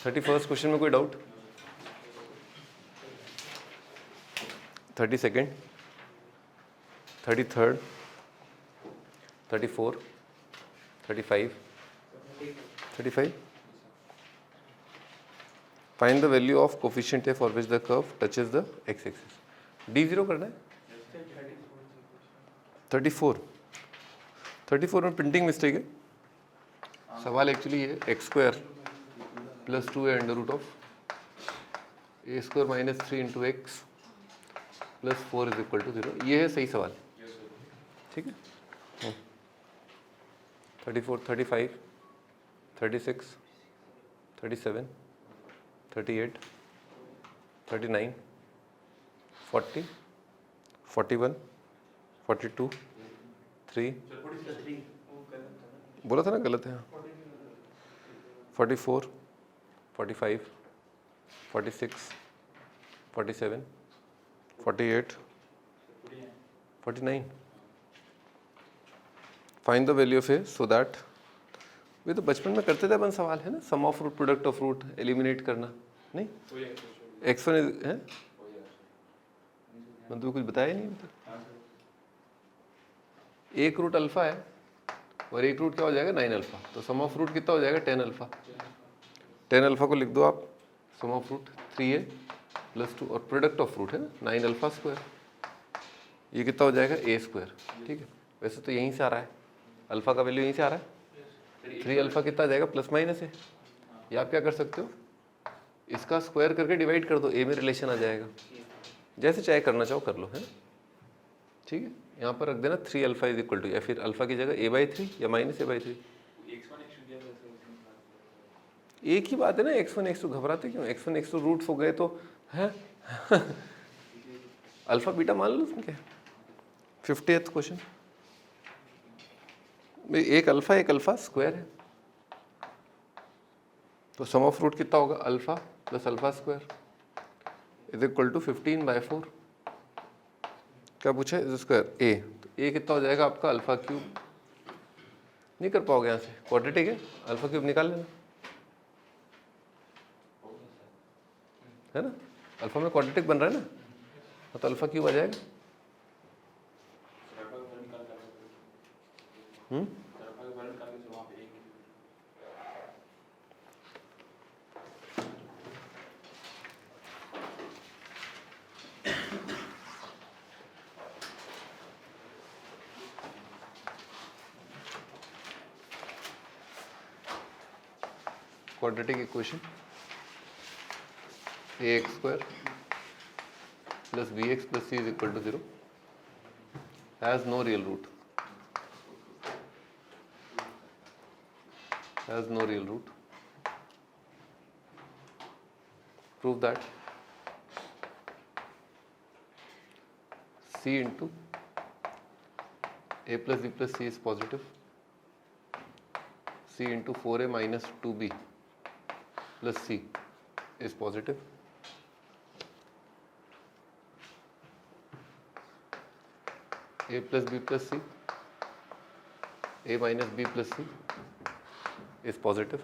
31st question में कोई doubt? 32nd, 33rd, 34, 35, 35. Find the value of coefficient A for which the curve touches the x-axis. D0 करना है. 34 में printing mistake है. सवाल एक्चुअली है x² + 2a √ of a² - 3 × x + 4 = 0. ये है सही सवाल. ठीक है. 34, 35, 36, 37, 38, 39, 40, 41, 42, 3. बोला था ना गलत है. 44, 45, 46, 47, 48, 49. Find the value of A so that. ये तो बचपन में करते थे अपन सवाल है ना, sum of root product of root eliminate करना. नहीं x1 है. मतलब कुछ बताया नहीं. एक रूट अल्फा है और एक रूट क्या हो जाएगा 9 अल्फा. तो सम ऑफ रूट कितना हो जाएगा 10 अल्फा. 10 अल्फा को लिख दो आप. सम ऑफ रूट 3a + 2 और प्रोडक्ट ऑफ रूट है ना 9 अल्फा स्क्वायर. ये कितना हो जाएगा a². ठीक है. वैसे तो यहीं से आ रहा है, अल्फा का वैल्यू यहीं से आ रहा है. 3 अल्फा कितना आ जाएगा ± है. या आप क्या कर सकते हो, इसका स्क्वायर करके डिवाइड कर दो, ए में रिलेशन आ जाएगा. जैसे चाहे करना चाहो कर लो है. ठीक है. यहाँ पर रख देना 3 अल्फा = या फिर अल्फा की जगह a/3 या -a/3. एक ही बात है ना. x1 x2 घबराते क्यों? x1 x2 रूट्स हो गए तो है. अल्फा बीटा मान लो उसमें क्या. 50th question. एक अल्फा स्क्वायर है तो सम ऑफ रूट कितना होगा अल्फा + अल्फा² = 15/4. क्या पूछा है स्क्वायर ए. तो ए कितना हो जाएगा आपका α³ नहीं कर पाओगे यहाँ से. क्वाड्रेटिक है. α³ निकाल लेना है ना. अल्फा में क्वाड्रेटिक बन रहा है ना, तो α³ आ जाएगा. Quadratic equation ax² + bx + c = 0 has no real root. Prove that c into a + b + c is positive. c into 4a - 2b + c is positive. a + b + c, a - b + c is positive.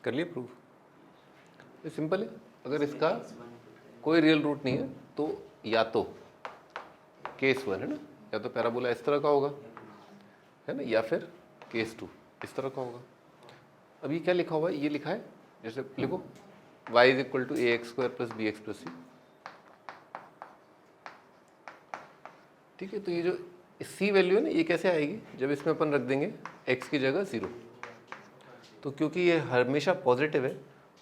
कर लिए prove. ये simple है। अगर इसका कोई real root नहीं है तो या तो केस 1 है ना, या तो पैराबोला इस तरह का होगा है ना, या फिर केस 2 इस तरह का होगा। अब ये क्या लिखा हुआ है, ये लिखा है जैसे लिखो y is equal to a x square plus B x plus c. ठीक है, तो ये जो सी वैल्यू है ना, ये कैसे आएगी, जब इसमें अपन रख देंगे x की जगह 0। तो क्योंकि ये हमेशा पॉजिटिव है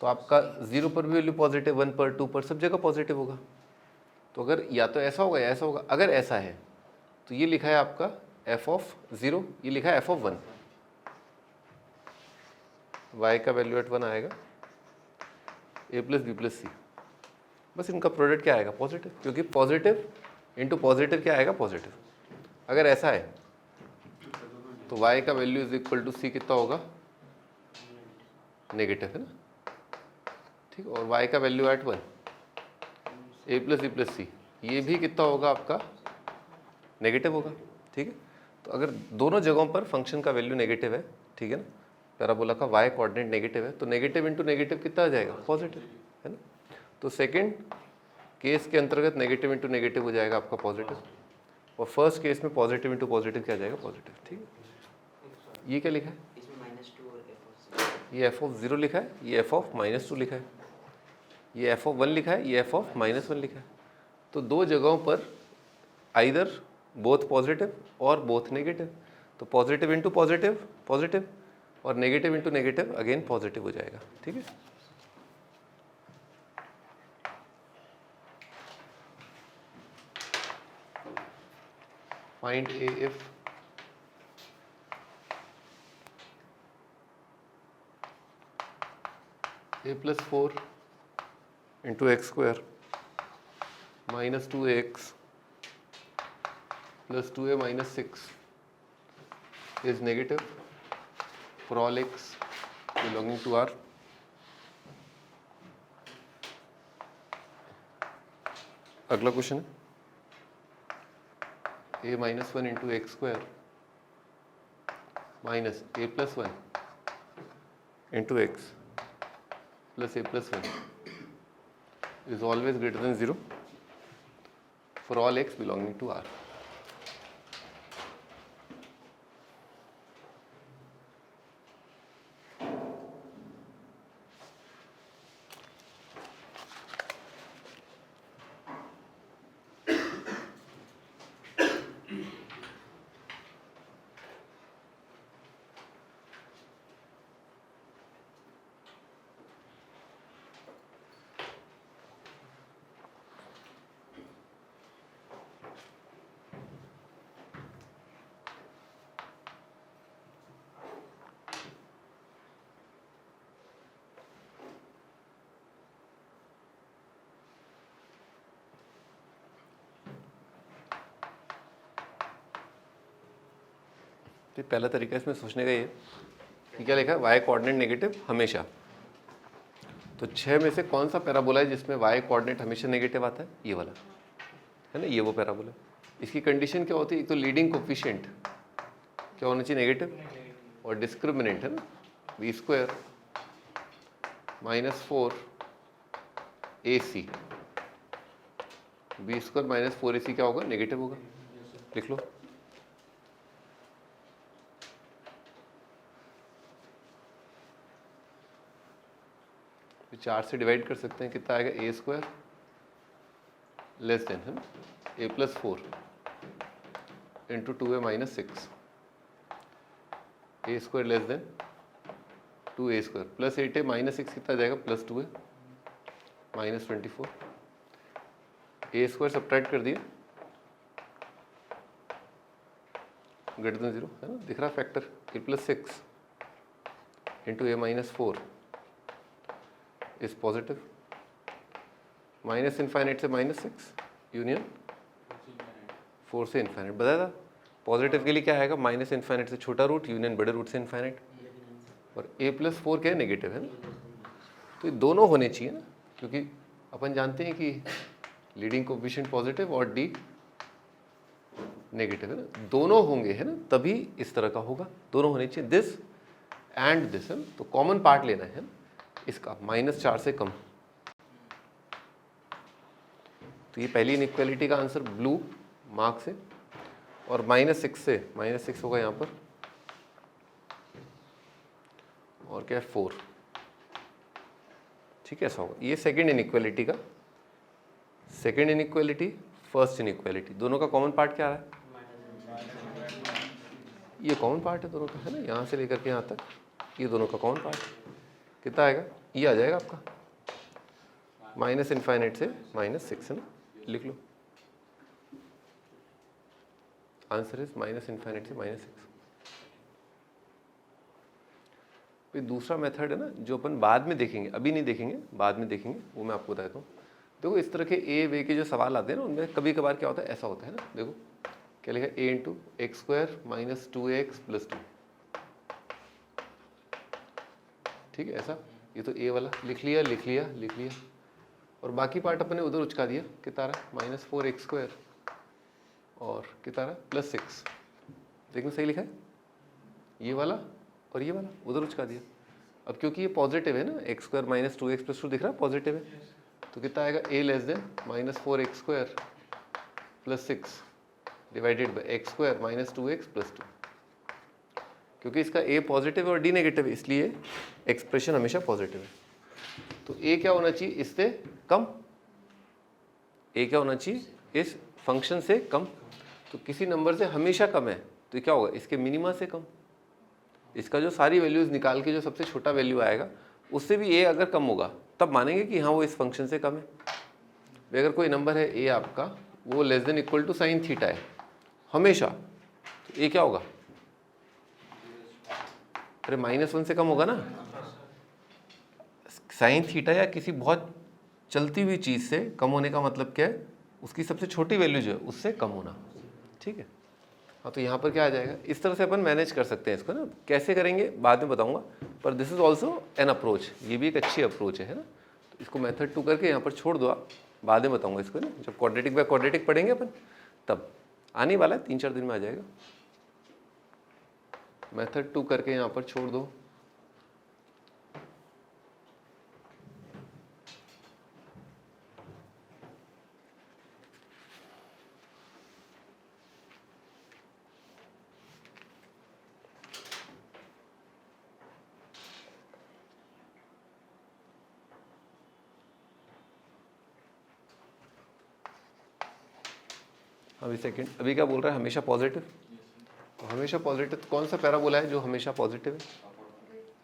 तो आपका 0 पर भी वैल्यू पॉजिटिव, 1 पर, 2 पर, सब जगह पॉजिटिव होगा। तो अगर या तो ऐसा होगा या ऐसा होगा। अगर ऐसा है तो ये लिखा है आपका f ऑफ 0, ये लिखा है f ऑफ 1। y का वैल्यू एट 1 आएगा a प्लस बी प्लस सी। बस इनका प्रोडक्ट क्या आएगा, पॉजिटिव, क्योंकि पॉजिटिव इंटू पॉजिटिव क्या आएगा, पॉजिटिव। अगर ऐसा है तो y का value is equal to C कितना होगा, नेगेटिव है ना। ठीक, और y का value at 1 a plus B plus C, ये भी कितना होगा आपका, नेगेटिव होगा। ठीक है, तो अगर दोनों जगहों पर फंक्शन का वैल्यू नेगेटिव है, ठीक है ना, पैराबोला का y कोऑर्डिनेट नेगेटिव है, तो नेगेटिव इंटू नेगेटिव कितना आ जाएगा, पॉजिटिव है ना। तो सेकंड केस के अंतर्गत नेगेटिव इंटू नेगेटिव हो जाएगा आपका पॉजिटिव, और फर्स्ट केस में पॉजिटिव इंटू पॉजिटिव क्या आ जाएगा, पॉजिटिव। ठीक है, ये क्या लिखा है, ये f ऑफ 0 लिखा है, ये f ऑफ -2 लिखा है, ये f ऑफ 1 लिखा है, ये f ऑफ -1 लिखा है। तो दो जगहों पर आइदर बोथ पॉजिटिव और बोथ नेगेटिव, तो पॉजिटिव इंटू पॉजिटिव पॉजिटिव, और negative into negative again positive हो जाएगा। ठीक है, find A if a plus 4 into x square minus 2x plus 2a minus 6 is negative for all x belonging to R। अगला question है a minus 1 into x square minus a plus 1 into X plus a plus 1 is always greater than 0 for all x belonging to R। तो पहला तरीका इसमें सोचने का ये कि क्या लिखा है, y कोऑर्डिनेट नेगेटिव हमेशा। तो 6 में से कौन सा पैराबोला है जिसमें y कोऑर्डिनेट हमेशा नेगेटिव आता है, ये वाला है ना, ये वो पैराबोला। इसकी कंडीशन क्या होती है, एक तो लीडिंग कोफिशिएंट क्या होना चाहिए, नेगेटिव, और डिस्क्रिमिनेंट है ना, B square minus 4 AC, B square minus 4 AC क्या होगा, नेगेटिव होगा। लिख लो, तो 4 से डिवाइड कर सकते हैं, कितना आएगा, ए स्क्वायर लेस देन है ना A plus 4 into 2a minus 6, A square less than 2a square plus 8a minus 6 कितना आ जाएगा, plus 2a minus 24, A square subtract कर दिया, ग्रेटर देन 0 है ना, दिख रहा factor, A plus 6 into a minus 4 is positive, minus infinite से माइनस 6 यूनियन 4 से इनफाइनाइट। बताया था पॉजिटिव के लिए क्या आएगा, माइनस इनफाइनाइट से छोटा रूट यूनियन बड़े रूट से इनफाइनाइट, और a प्लस 4 क्या है, नेगेटिव है ना। तो ये दोनों होने चाहिए ना, क्योंकि अपन जानते हैं कि लीडिंग कोएफिशिएंट पॉजिटिव और d नेगेटिव है ना, दोनों होंगे है ना, तभी इस तरह का होगा, दोनों होने चाहिए, दिस एंड दिस है ना। तो कॉमन पार्ट लेना है, इसका -4 से कम। तो ये पहली इनइक्वालिटी का आंसर ब्लू मार्क से, और -6 से, -6 होगा यहाँ पर, और क्या है 4, ठीक है, ऐसा होगा। ये सेकंड इनइक्वालिटी का, सेकंड इनइक्वालिटी, फर्स्ट इनइक्वालिटी, दोनों का कॉमन पार्ट क्या आ रहा है? ये कॉमन पार्ट है दोनों का, है ना, यहाँ से लेकर के यहाँ तक ये दोनों का कॉमन पार्ट कितना आएगा? ये आ जाएगा आपका -∞ से -6, है ना, लिख लो, आंसर इज -∞ से -6। फिर दूसरा मेथड है ना जो अपन बाद में देखेंगे, अभी नहीं देखेंगे, बाद में देखेंगे, वो मैं आपको बताता हूँ। देखो इस तरह के ए वे के जो सवाल आते हैं ना, उनमें कभी कभार क्या होता है, ऐसा होता है ना, देखो क्या लिखा है, a × x² - 2ax + 2, ठीक है, ऐसा। ये तो ए वाला लिख लिया, लिख लिया, लिख लिया, और बाकी पार्ट अपने उधर उचका दिया, कितना रहा -4x² और कितना रहा +6, देखो सही लिखा है, ये वाला और ये वाला उधर उचका दिया। अब क्योंकि ये पॉजिटिव है ना, x² - 2x + 2 दिख रहा है, पॉजिटिव है, तो कितना आएगा, a < -4x² + 6 divided by x² - 2x + 2। क्योंकि इसका a पॉजिटिव है और d नेगेटिव है, इसलिए एक्सप्रेशन हमेशा पॉजिटिव है। तो a क्या होना चाहिए, इससे कम, a क्या होना चाहिए, इस फंक्शन से कम। तो किसी नंबर से हमेशा कम है तो क्या होगा, इसके मिनिमा से कम। इसका जो सारी वैल्यूज निकाल के जो सबसे छोटा वैल्यू आएगा उससे भी a अगर कम होगा तब मानेंगे कि हाँ वो इस फंक्शन से कम है। अगर कोई नंबर है a आपका, वो <= sin θ है हमेशा, तो a क्या होगा, अरे -1 से कम होगा ना। sin θ या किसी बहुत चलती हुई चीज़ से कम होने का मतलब क्या है, उसकी सबसे छोटी वैल्यू जो है उससे कम होना, ठीक है। हाँ, तो यहाँ पर क्या आ जाएगा, इस तरह से अपन मैनेज कर सकते हैं इसको ना, कैसे करेंगे बाद में बताऊंगा, पर this is also an approach, ये भी एक अच्छी अप्रोच है ना। तो इसको मेथड 2 करके यहाँ पर छोड़ दो आप, बाद में बताऊंगा इसको ना, जब क्वाड्रेटिक बाय क्वाड्रेटिक पढ़ेंगे अपन तब, आने वाला है 3-4 दिन में आ जाएगा। मेथड 2 करके यहाँ पर छोड़ दो। अभी सेकंड, अभी क्या बोल रहा है, हमेशा पॉजिटिव, तो हमेशा पॉजिटिव, तो कौन सा पैराबोला है जो हमेशा पॉजिटिव है,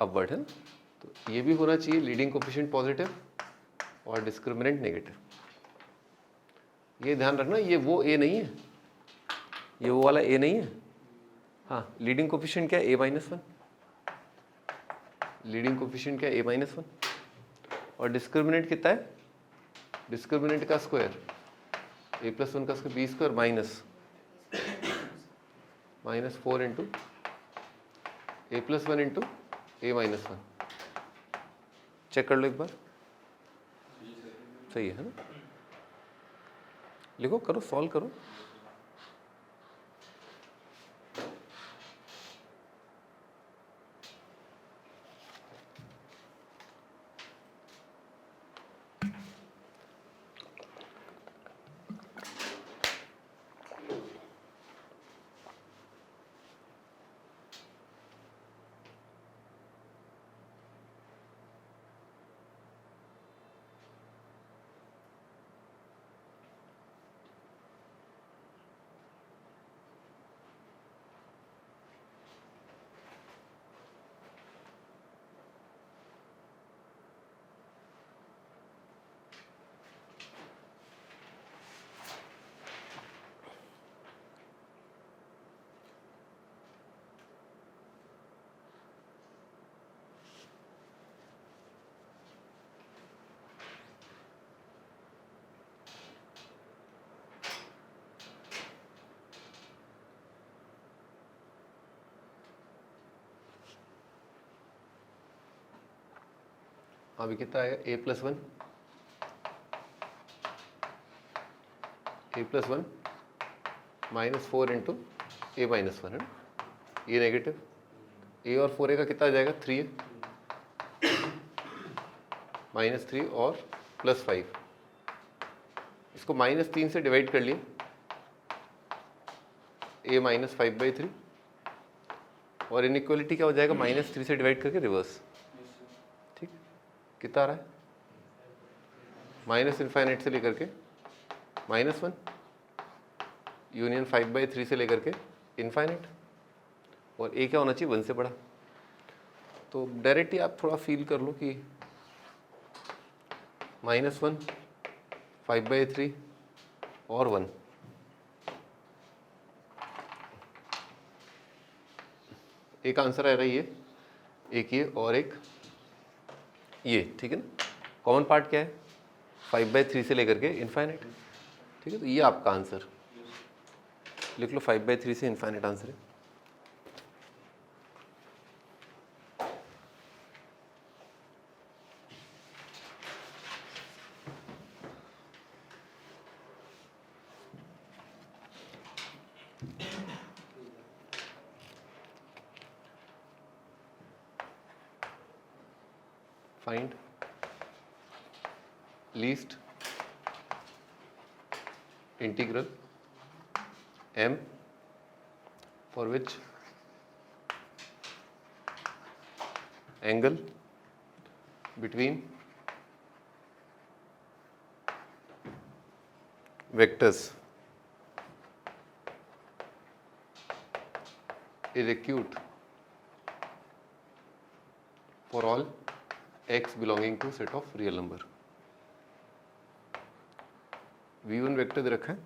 अपवर्ड है ना। तो ये भी होना चाहिए लीडिंग कोफिशिएंट पॉजिटिव और डिस्क्रिमिनेंट नेगेटिव। ये ध्यान रखना, ये वो ए नहीं है, ये वो वाला ए नहीं है। हाँ, लीडिंग कोफिशिएंट क्या है, a-1, लीडिंग कोफिशिएंट क्या है, a-1, और डिस्क्रिमिनेंट कितना है, डिस्क्रिमिनेंट का स्क्वायर a+1 का square b² -4 × a+1 × a-1। Check कर लो एक बार, सही है ना, लिखो, करो, सॉल्व करो। अभी कितना आएगा, a+1 -4 × a-1 है ना, ये नेगेटिव, a और 4a का कितना आ जाएगा, 3a, -3 और +5, इसको -3 से डिवाइड कर लिए, a -5/3, और इनइक्वालिटी क्या हो जाएगा, -3 से डिवाइड करके रिवर्स। ठीक, कितना आ रहा है, -∞ से लेकर के -1 यूनियन 5/3 से लेकर के इनफाइनाइट, और a क्या होना चाहिए, 1 से बड़ा। तो डायरेक्टली आप थोड़ा फील कर लो कि -1 5/3 और 1, एक आंसर आ रहा है ये, एक ये और एक ये, ठीक है ना। कॉमन पार्ट क्या है, 5/3 से लेकर के इनफाइनाइट, ठीक है। तो ये आपका आंसर लिख लो, 5/3 से इनफाइनाइट आंसर है। Find least integral m for which angle between vectors is acute for all x belonging to set of real number। v1 vector दे रखा है,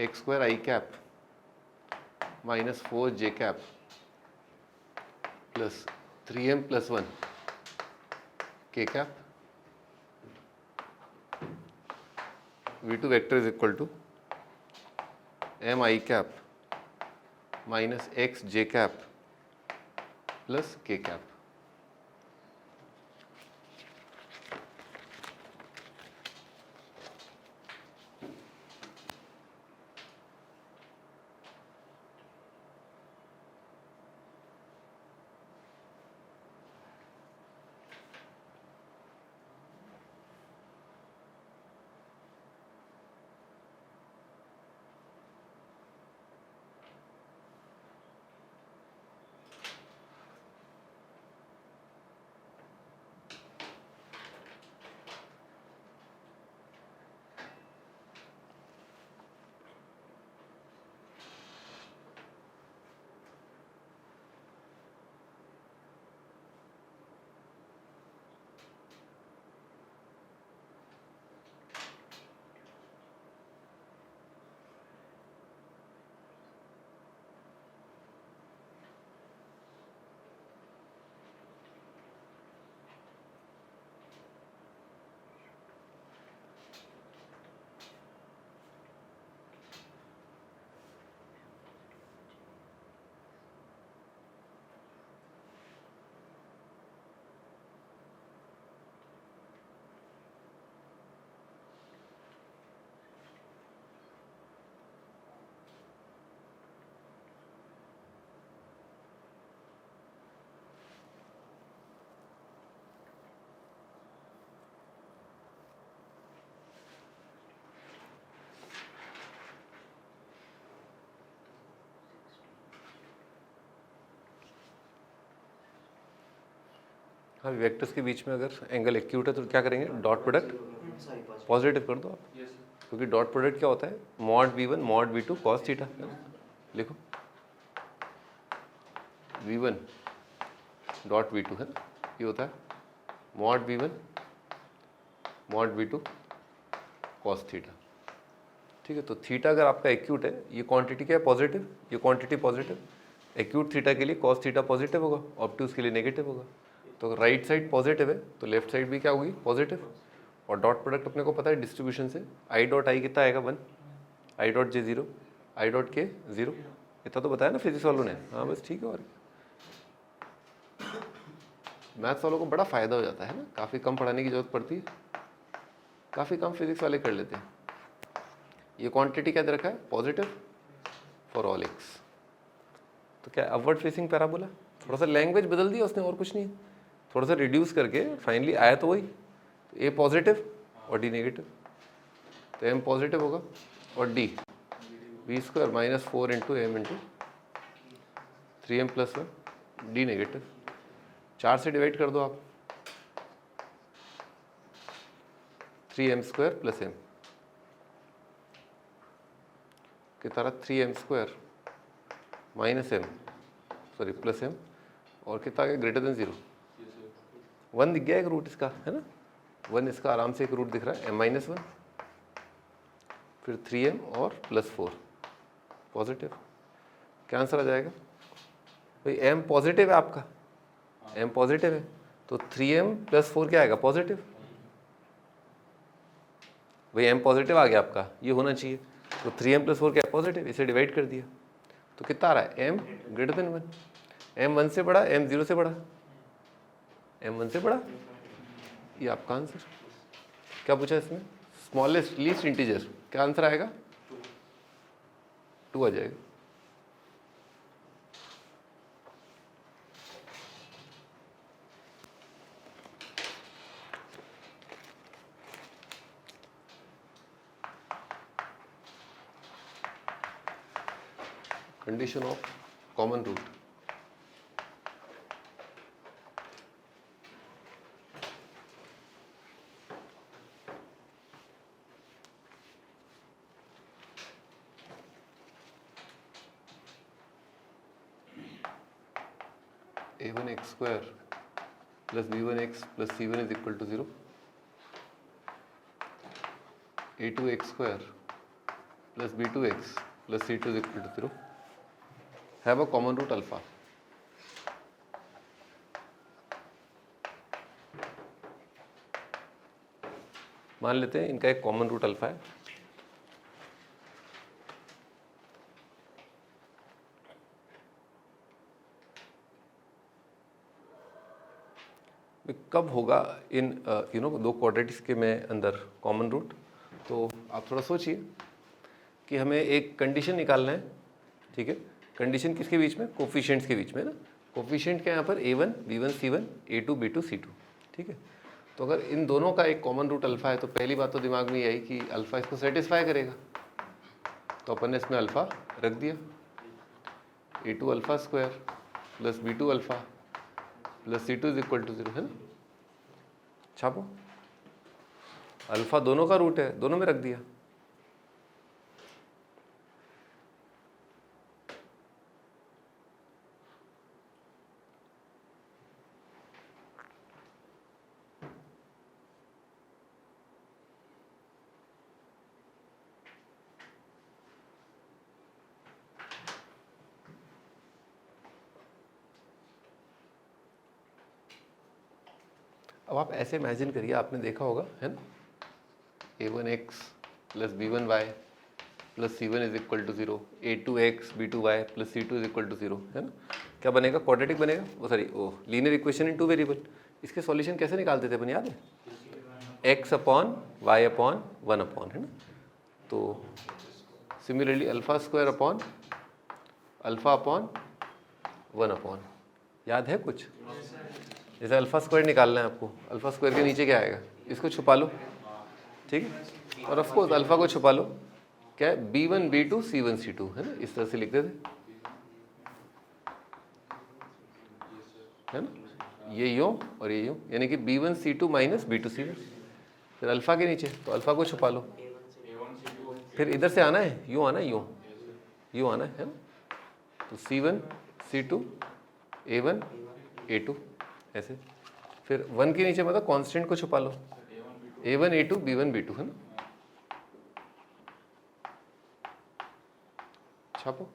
x² i cap -4 j cap plus 3m + 1 k cap. v2 vector is equal to m i cap -x j cap plus k cap. हाँ, vectors के बीच में अगर angle acute है तो क्या करेंगे, डॉट प्रोडक्ट पॉजिटिव कर दो आप, क्योंकि डॉट प्रोडक्ट क्या होता है, mod v1 mod v2 cos theta. लिखो v1 डॉट v2 है ना, ये होता है mod v1 mod v2 cos theta. ठीक है, तो थीटा अगर आपका एक्यूट है, ये क्वांटिटी क्या है, पॉजिटिव, ये क्वांटिटी पॉजिटिव, एक्यूट थीटा के लिए cos थीटा पॉजिटिव होगा, ऑब्टूज के लिए नेगेटिव होगा। तो राइट साइड पॉजिटिव है तो लेफ्ट साइड भी क्या होगी, पॉजिटिव। और डॉट प्रोडक्ट अपने को पता है डिस्ट्रीब्यूशन से, आई डॉट आई कितना आएगा 1, I dot J 0, I dot के 0, इतना तो बताया ना फिजिक्स वालों ने। हाँ बस ठीक है। और मैथ्स वालों को बड़ा फ़ायदा हो जाता है ना, काफ़ी कम पढ़ाने की जरूरत पड़ती है, काफ़ी कम फिजिक्स वाले कर लेते हैं। ये क्वांटिटी क्या दे रखा है, पॉजिटिव फॉर ऑल एक्स। तो क्या अपवर्ड फेसिंग पैराबोला, थोड़ा सा लैंग्वेज बदल दिया उसने और कुछ नहीं। थोड़ा सा रिड्यूस करके फाइनली आया तो वही, तो ए पॉजिटिव और डी नेगेटिव, तो एम पॉजिटिव होगा और D B square minus 4 into M into 3m plus 1 D negative. 4 से डिवाइड कर दो आप, 3m स्क्वायर प्लस एम की तरह 3m square minus M sorry plus M और कितना आ गया ग्रेटर देन 0। 1 दिख गया एक रूट इसका, है ना, 1 इसका आराम से एक रूट दिख रहा है, m माइनस 1 फिर 3m और प्लस 4 पॉजिटिव। क्या आंसर आ जाएगा भाई? m पॉजिटिव है आपका, m पॉजिटिव है तो 3m प्लस 4 क्या आएगा? पॉजिटिव। भाई m पॉजिटिव आ गया आपका, ये होना चाहिए, तो 3m प्लस 4 क्या है? पॉजिटिव। इसे डिवाइड कर दिया तो कितना आ रहा है? m greater than 1। m 1 से बड़ा, m 0 से बड़ा, m 1 से बड़ा, ये आपका आंसर। क्या पूछा इसमें? स्मॉलेस्ट लीस्ट इंटीजर, क्या आंसर आएगा? 2 आ जाएगा। Condition of common root. a1x square plus b1x plus c1 is equal to 0. a2x square plus b2x plus c2 is equal to 0. Have a common root alpha. मान लेते हैं इनका एक common root alpha है। कब होगा इन दो क्वाड्रेटिक्स के में अंदर कॉमन रूट? तो आप थोड़ा सोचिए कि हमें एक कंडीशन निकालना है, ठीक है। कंडीशन किसके बीच में? कोफिशिएंट्स के बीच में ना। कोफिशिएंट क्या है यहाँ पर? a1 b1 c1 a2 b2 c2, ठीक है। तो अगर इन दोनों का एक कॉमन रूट अल्फा है तो पहली बात तो दिमाग में यही कि अल्फा इसको सेटिस्फाई करेगा, तो अपन ने इसमें अल्फा रख दिया। a2 alpha square plus b2 alpha plus c2 is equal to 0, है ना। छापो, अल्फा दोनों का रूट है, दोनों में रख दिया। अब आप ऐसे इमेजिन करिए, आपने देखा होगा, है ना, a1x plus b1y plus c1 is equal to 0, a2x b2y plus c2 is equal to 0, है ना। क्या बनेगा? क्वाड्रेटिक बनेगा। वो सॉरी वो लीनियर इक्वेशन इन 2 वेरिएबल। इसके सॉल्यूशन कैसे निकालते थे अपन, याद है? x upon y upon 1 upon, है ना। तो similarly alpha square upon alpha upon 1 upon, याद है कुछ? जैसे अल्फा स्क्वायर निकालना है आपको, अल्फा स्क्वायर के नीचे क्या आएगा? इसको छुपा लो, ठीक है। और ऑफ कोर्स अल्फा को छुपा लो, क्या है? b1 b2 c1 c2, है ना। इस तरह से लिख देते, है ना, ये यूं और ये यूं, यानी कि b1 c2 minus b2 c1। फिर अल्फा के नीचे तो अल्फा को छुपा लो, फिर इधर से आना है, यूं आना है, यूं आना है ना। तो c1 c2 a1 a2 ऐसे। फिर 1 के नीचे मतलब कांस्टेंट को छुपा लो, a1 a2 b1 b2, है ना। छापो,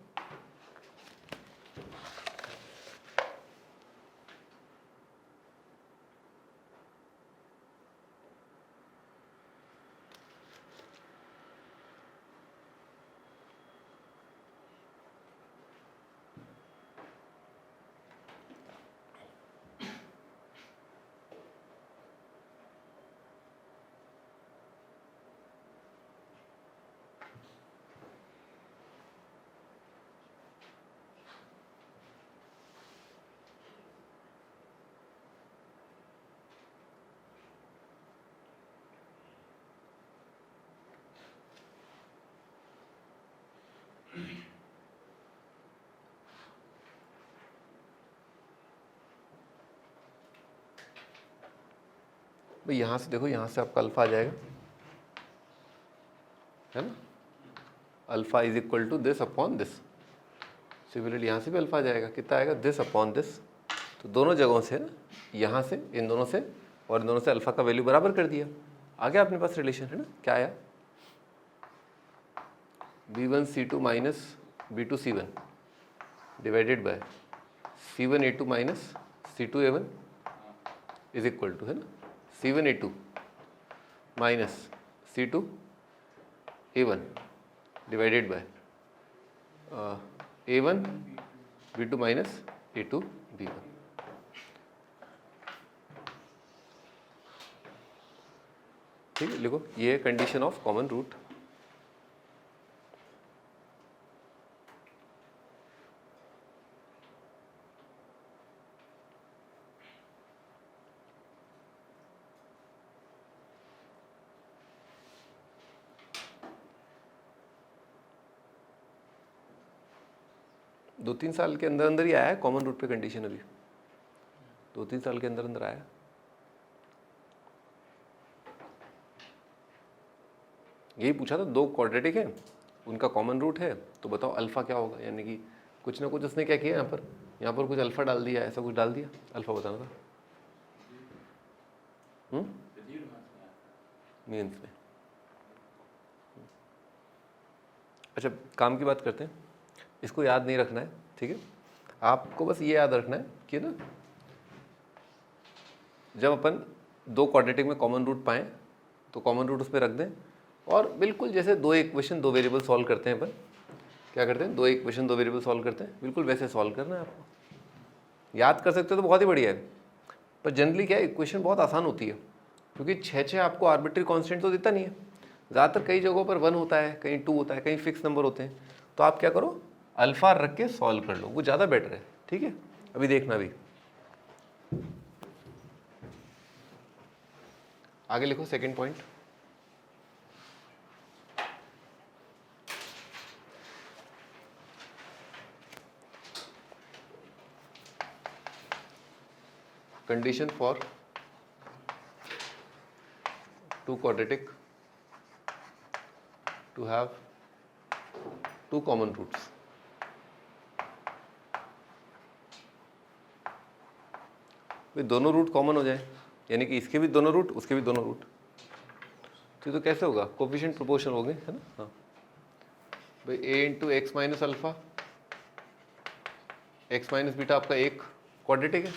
भाई यहाँ से देखो, यहाँ से आपका अल्फा आ जाएगा, है ना, alpha is equal to this upon this. Similarly यहाँ से भी अल्फा आ जाएगा, कितना आएगा, दिस अपॉन दिस। तो दोनों जगहों से ना, यहाँ से, इन दोनों से और इन दोनों से अल्फा का वैल्यू बराबर कर दिया, आ गया अपने पास रिलेशन, है ना। क्या आया, B1C2 minus B2C1 divided by C1A2 minus C2A1 is equal to, है ना, C1A2 minus C2A1 divided by A1 B2 minus A2 B1। ठीक है, लिखो, ये है कंडीशन ऑफ कॉमन रूट। दो तीन साल के अंदर अंदर ही आया है कॉमन रूट पे कंडीशन, अभी 2-3 साल के अंदर अंदर आया। यही पूछा था, दो क्वाड्रेटिक है, उनका कॉमन रूट है, तो बताओ अल्फा क्या होगा। यानी कि कुछ ना कुछ उसने क्या किया, यहाँ पर कुछ अल्फा डाल दिया, ऐसा कुछ डाल दिया, अल्फा बताना था मीन्स में। अच्छा, काम की बात करते हैं, इसको याद नहीं रखना है, ठीक है। आपको बस ये याद रखना है कि ना, जब अपन दो क्वाड्रेटिक में कॉमन रूट पाएँ तो कॉमन रूट उस पर रख दें, और बिल्कुल जैसे दो इक्वेशन दो वेरिएबल सॉल्व करते हैं अपन, क्या करते हैं, दो इक्वेशन दो वेरिएबल सॉल्व करते हैं, बिल्कुल वैसे सॉल्व करना है आपको। याद कर सकते हो तो बहुत ही बढ़िया है, पर जनरली क्या है, इक्वेशन बहुत आसान होती है, क्योंकि छः आपको आर्बिट्री कांस्टेंट तो देता नहीं है। ज़्यादातर कई जगहों पर 1 होता है, कहीं 2 होता है, कहीं फिक्स नंबर होते हैं। तो आप क्या करो, अल्फा रख के सॉल्व कर लो, वो ज़्यादा बेटर है, ठीक है। अभी देखना भी, आगे लिखो second point. Condition for two quadratic to have two common roots. दोनों रूट कॉमन हो जाए, यानी कि इसके भी दोनों रूट, उसके भी दोनों रूट, तो कैसे होगा, कोफिशिएंट प्रोपोर्शनल हो गए, है ना। हाँ भाई, a into X minus alpha, X minus beta आपका एक क्वाड्रेटिक है।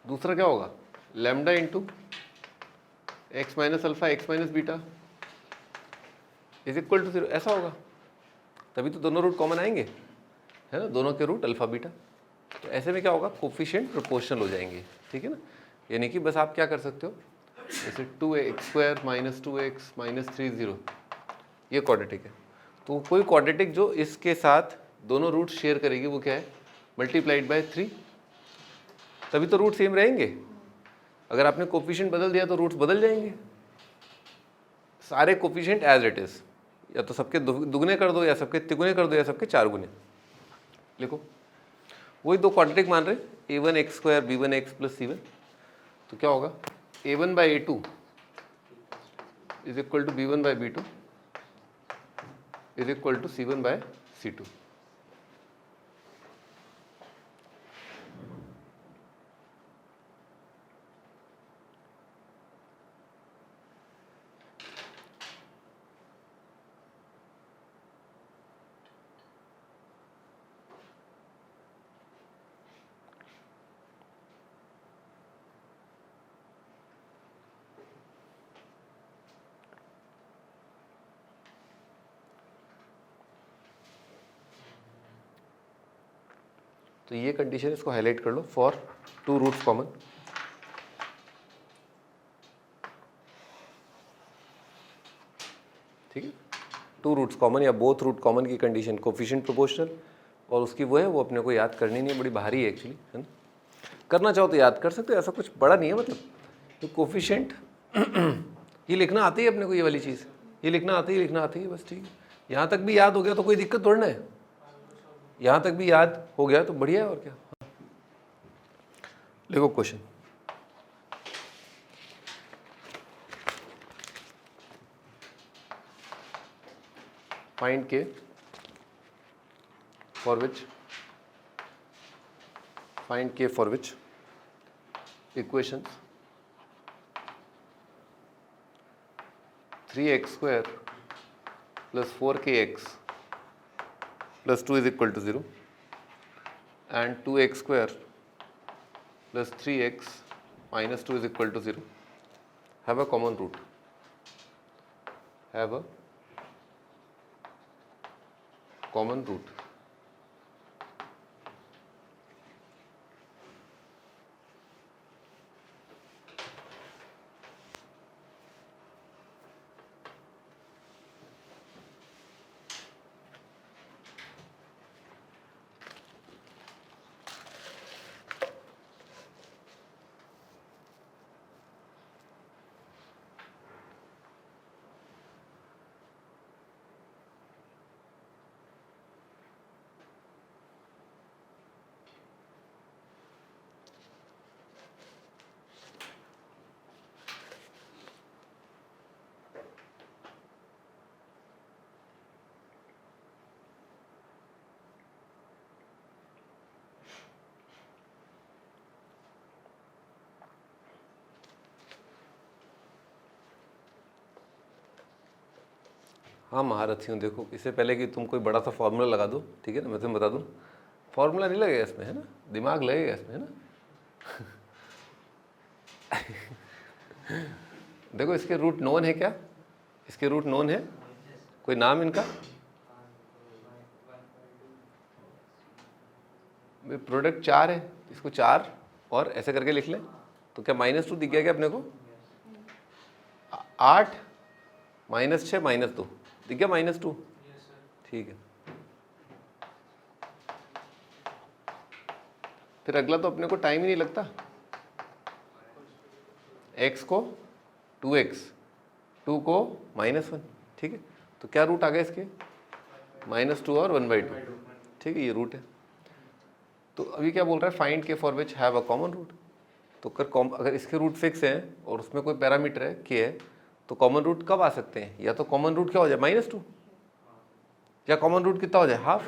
दूसरा क्या होगा, lambda into X minus alpha X minus beta is equal to 0, ऐसा होगा। तभी तो दोनों रूट कॉमन आएंगे, है ना, दोनों के रूट अल्फा बीटा। तो ऐसे में क्या होगा, कोफिशिएंट प्रोपोर्शनल हो जाएंगे, ठीक है ना। यानी कि बस आप क्या कर सकते हो, जैसे 2x² माइनस 2x माइनस 3 0, ये क्वाड्रेटिक है। तो कोई क्वाड्रेटिक जो इसके साथ दोनों रूट शेयर करेगी, वो क्या है, मल्टीप्लाइड बाय 3, तभी तो रूट सेम रहेंगे। अगर आपने कोफिशिएंट बदल दिया तो रूट्स बदल जाएंगे। सारे कोफिशिएंट एज इट इज, या तो सबके दुगने कर दो, या सबके तिगुने कर दो, या सबके 4 गुने। लिखो, वही दो क्वाड्रेटिक मान रहे, a1x² b1x प्लस c1, तो क्या होगा, a1 by a2 is equal to b1 by b2 is equal to c1 by c2। तो ये कंडीशन, इसको हाईलाइट कर लो, फॉर टू रूट्स कॉमन। ठीक है, टू रूट्स कॉमन या बोथ रूट कॉमन की कंडीशन कोफिशिएंट प्रोपोर्शनल, और उसकी वो है, वो अपने को याद करनी नहीं है, बड़ी भारी है एक्चुअली, है ना। करना चाहो तो याद कर सकते हो, ऐसा कुछ बड़ा नहीं है। मतलब तो कोफिशिएंट ये लिखना आती है अपने को, ये वाली चीज़ ये लिखना आती है, लिखना आती है बस, ठीक है। यहाँ तक भी याद हो गया तो कोई दिक्कत थोड़ी ना है, यहाँ तक भी याद हो गया तो बढ़िया है, और क्या। लिखो question, find k for which equations 3x square plus 4kx plus 2 is equal to 0 and 2x square plus 3x minus 2 is equal to 0 have a common root. हाँ महारथी हूँ, देखो इससे पहले कि तुम कोई बड़ा सा फॉर्मूला लगा दो, ठीक है ना, मैं तुम्हें बता दूँ फॉर्मूला नहीं लगेगा इसमें, है ना, दिमाग लगेगा इसमें, है ना। देखो इसके रूट नोन है क्या, इसके रूट नोन है, कोई नाम इनका, प्रोडक्ट 4 है, इसको 4 और ऐसे करके लिख लें तो क्या -2 दिख गया क्या अपने को, 8 -6 -2 दिख गया -2, ठीक है। फिर अगला तो अपने को टाइम ही नहीं लगता, x को 2x 2 को -1, ठीक है, तो क्या रूट आ गया इसके -2 और 1/2, ठीक है, ये रूट है। तो अभी क्या बोल रहा है, फाइंड के for which have a common root, तो अगर इसके रूट फिक्स हैं और उसमें कोई पैरामीटर है के है तो कॉमन रूट कब आ सकते हैं, या तो कॉमन रूट क्या हो जाए -2 या कॉमन रूट कितना हो जाए हाफ,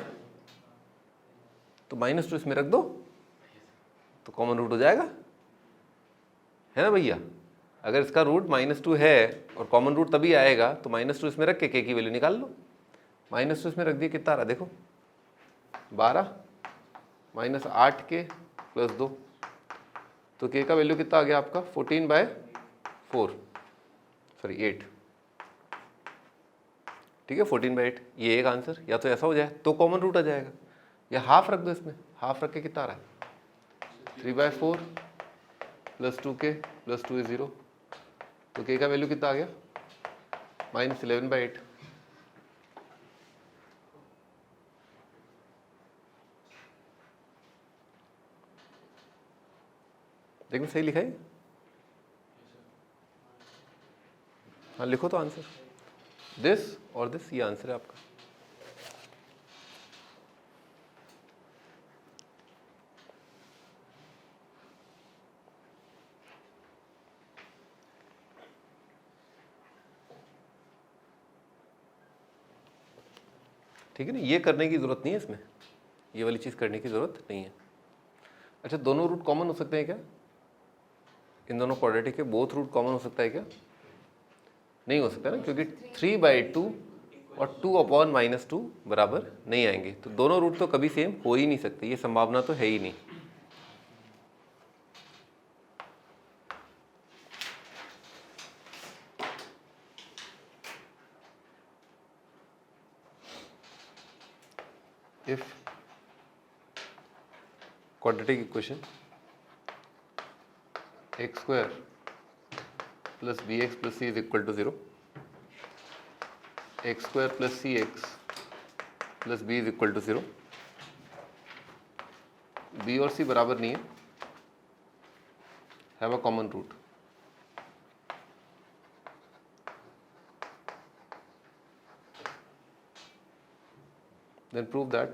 तो -2 इसमें रख दो तो कॉमन रूट हो जाएगा, है ना भैया। अगर इसका रूट -2 है और कॉमन रूट तभी आएगा तो -2 इसमें रख के k की वैल्यू निकाल लो, -2 इसमें रख दिए कितना आ रहा देखो 12 -8k + 2, तो k का वैल्यू कितना आ गया आपका 8, ठीक है 14/8, ये एक आंसर। या तो ऐसा हो जाए तो कॉमन रूट आ जाएगा, या हाफ रख दो इसमें, हाफ रख के कितना आ रहा है 3/4 + 2k + 2 is 0, तो k का वैल्यू कितना आ गया -11/8। देखना सही लिखा है, हाँ लिखो तो आंसर, दिस और दिस, ये आंसर है आपका। ठीक है ना, ये करने की जरूरत नहीं है इसमें, ये वाली चीज करने की जरूरत नहीं है। अच्छा, दोनों रूट कॉमन हो सकते हैं क्या, इन दोनों क्वाड्रेटिक के बोथ रूट कॉमन हो सकता है क्या, नहीं हो सकता ना, क्योंकि 3/2 और 2/-2 बराबर नहीं आएंगे, तो दोनों रूट तो कभी सेम हो ही नहीं सकते, ये संभावना तो है ही नहीं। If quadratic equation x square plus bx plus c is equal to 0, x square plus cx plus b is equal to 0, b और c बराबर नहीं है, have a common root, then prove that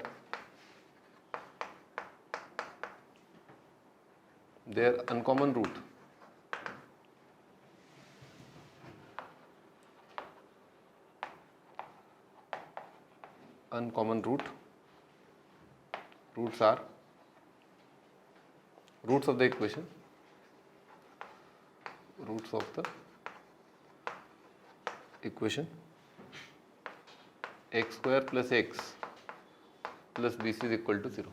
their uncommon root uncommon root. Roots are roots of the equation. Roots of the equation x square plus x plus bc is equal to 0.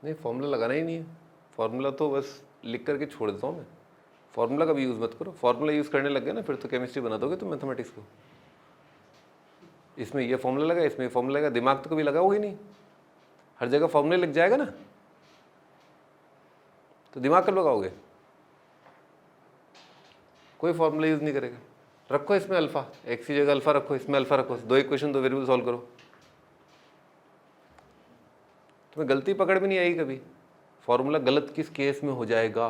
नहीं, formula लगाना ही नहीं है। Formula तो बस लिख करके छोड़ देता हूँ मैं। फॉर्मूला का भी यूज़ मत करो। फॉर्मूला यूज़ करने लग गए ना फिर तो केमिस्ट्री बना दोगे तुम मैथमेटिक्स को। इसमें ये फॉर्मूला लगा, इसमें फॉर्मूला लगा, दिमाग तो कभी लगाओगे नहीं। हर जगह फॉर्मूले लिख जाएगा ना तो दिमाग कब लगाओगे? कोई फॉर्मूला यूज़ नहीं करेगा। रखो इसमें अल्फा, एक्स की जगह अल्फा रखो, इसमें अल्फा रखो, 2 इक्वेशन 2 वेरिएबल सॉल्व करो। तुम्हें गलती पकड़ भी नहीं आएगी कभी। फॉर्मूला गलत किस केस में हो जाएगा?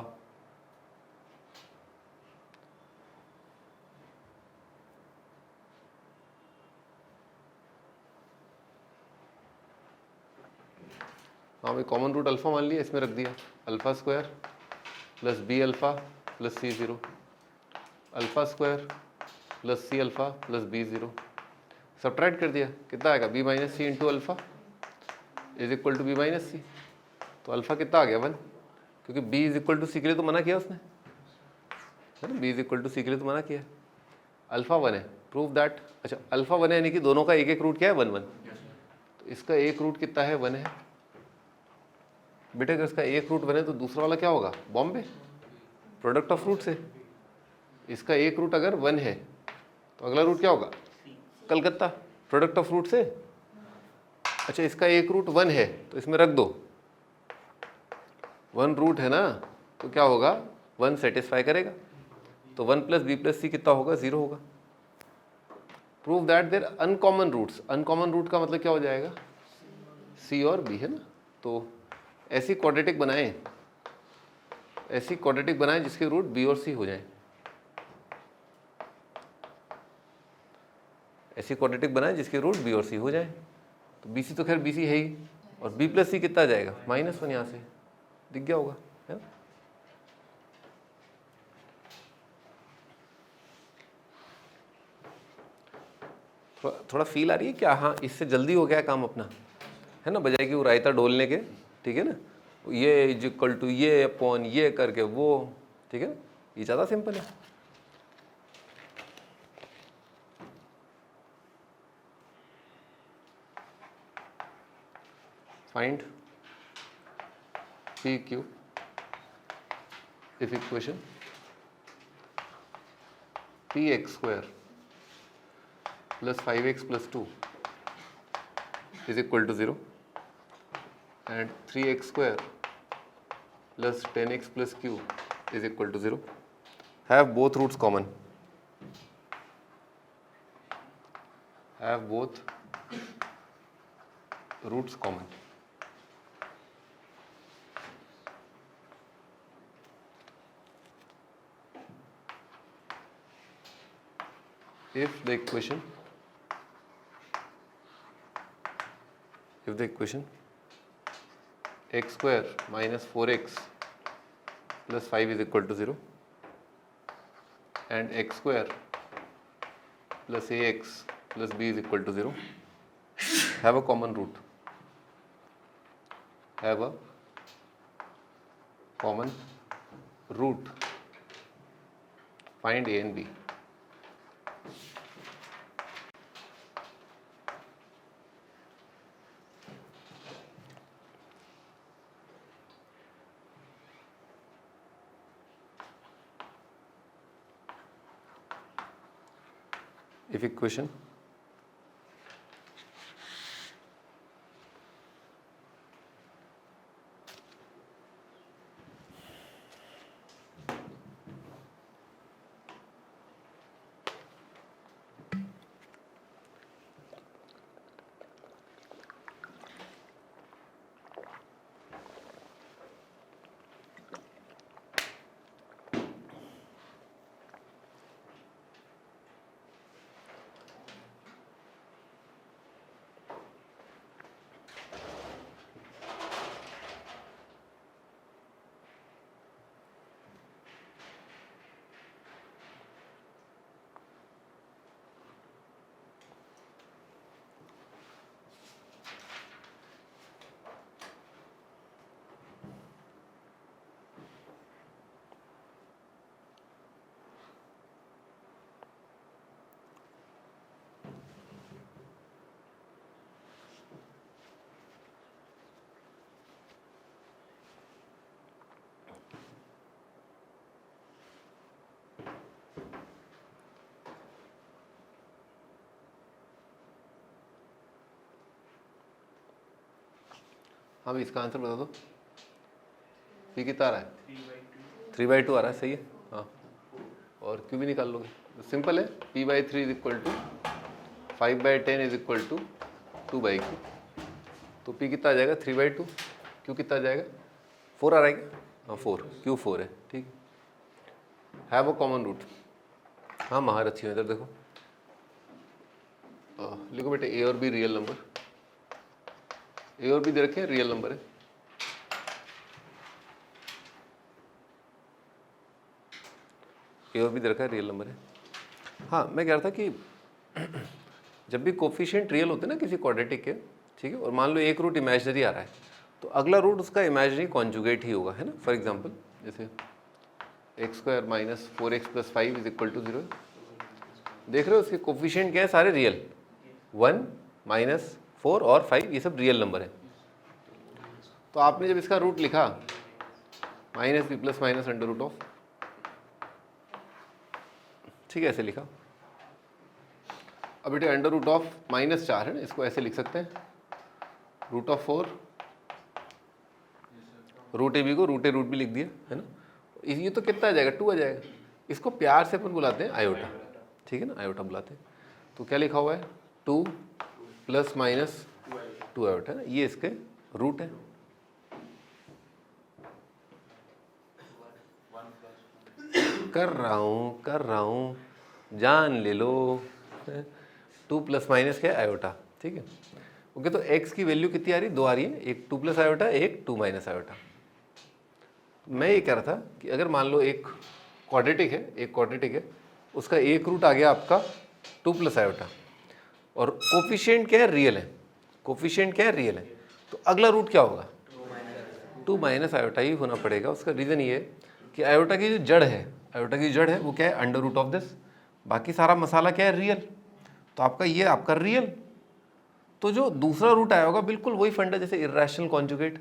हाँ भाई, कॉमन रूट अल्फा मान लिया, इसमें रख दिया alpha square plus B alpha plus C zero, alpha square plus C alpha plus B zero. Subtract कर दिया, कितना आएगा? B minus C into alpha is equal to B minus C. तो अल्फा कितना आ गया? 1, क्योंकि B is equal to C के लिए तो मना किया उसने, है ना। B is equal to C के लिए तो मना किया। अल्फा 1 है, प्रूव दैट। अच्छा, अल्फा 1 है यानी कि दोनों का एक एक रूट क्या है? 1 1। तो इसका एक रूट कितना है? 1 है। बेटे अगर इसका एक रूट 1 है तो दूसरा वाला क्या होगा? बॉम्बे, प्रोडक्ट ऑफ रूट से। इसका एक रूट अगर 1 है तो अगला रूट क्या होगा? कलकत्ता, प्रोडक्ट ऑफ रूट से। अच्छा, इसका एक रूट 1 है तो इसमें रख दो, 1 रूट है ना, तो क्या होगा? 1 सेटिस्फाई करेगा। तो 1 प्लस बी प्लस सी कितना होगा? 0 होगा। Prove that there uncommon roots. Uncommon root का मतलब क्या हो जाएगा? सी और बी, है ना। तो ऐसी क्वाड्रेटिक बनाएं, ऐसी क्वाड्रेटिक बनाएं जिसके रूट बी और सी हो जाएं। ऐसी क्वाड्रेटिक बनाएं जिसके रूट बी और सी हो जाएं। तो बी सी तो खैर बी सी है ही, और बी प्लस सी कितना जाएगा? -1 यहाँ से दिख गया होगा, है ना। थोड़ा फील आ रही है क्या? हाँ, इससे जल्दी हो गया काम अपना, है ना, बजाय कि वो रायता डोलने के। ठीक है ना, ये इज इक्वल टू ये अपॉन ये करके वो, ठीक है, ये ज़्यादा सिंपल है। Find P Q if equation P x square plus 5x plus 2 is equal to 0 and 3x square plus 10x plus q is equal to 0 have both roots common. Have both roots common. If the equation x square minus 4x plus 5 is equal to 0 and x square plus ax plus b is equal to 0 have a common root. Have a common root. Find a and b. If equation हाँ भाई इसका answer बता दो। P कितना आ रहा है? 3/2 आ रहा है, सही है। हाँ और क्यों भी निकाल लोगे, सिंपल है। P/3 is equal to 5/10 is equal to 2/q। तो P कितना आ जाएगा? 3/2। Q कितना आ जाएगा? 4 आ रहा है क्या? हाँ 4, Q 4 है, ठीक है। Have a common root. हाँ महारथी इधर देखो, लिखो बेटे ए और बी रियल नंबर। ए और बी दे रखे हैं, रियल नंबर है। ए और बी दे रखा है, रियल नंबर है। हाँ मैं कह रहा था कि जब भी कोफिशिएंट रियल होते हैं ना किसी क्वाड्रेटिक के, ठीक है, और मान लो एक रूट इमेजिनरी आ रहा है तो अगला रूट उसका इमेजिनरी कॉन्जुगेट ही होगा, है ना। फॉर एग्जांपल जैसे x² - 4x + 5 is equal to 0। देख रहे हो उसके कोफिशिएंट क्या है? सारे रियल। 1 - 4 और 5 ये सब रियल नंबर है। तो आपने जब इसका रूट लिखा -b + -√, ठीक है, ऐसे लिखा। अब बेटे √(-4) है ना, इसको ऐसे लिख सकते हैं, √4 √ab को √a रूट भी लिख दिया, है ना। ये तो कितना आ जाएगा? 2 आ जाएगा। इसको प्यार से अपन बुलाते हैं आयोटा, ठीक है ना, आयोटा बुलाते हैं। तो क्या लिखा हुआ है? 2 ± 2 आयोटा, है ना, ये इसके रूट है। कर रहा हूँ, जान ले लो। 2 ± क्या? आयोटा, ठीक है। ओके तो x की वैल्यू कितनी आ रही है? 2 आ रही है, एक 2 + आयोटा, एक 2 - आयोटा। मैं ये कह रहा था कि अगर मान लो एक क्वाड्रेटिक है, उसका एक रूट आ गया आपका 2 + आयोटा और कोफिशिएंट क्या है? रियल है। कोफिशिएंट क्या है? रियल है। तो अगला रूट क्या होगा? 2 - आयोटा ही होना पड़ेगा। उसका रीज़न ये है कि आयोटा की जो जड़ है वो क्या है? √(दिस). बाकी सारा मसाला क्या है? रियल। तो आपका ये आपका रियल। तो जो दूसरा रूट आया होगा बिल्कुल वही फंडा जैसे इर्रेशनल कॉन्जुगेट,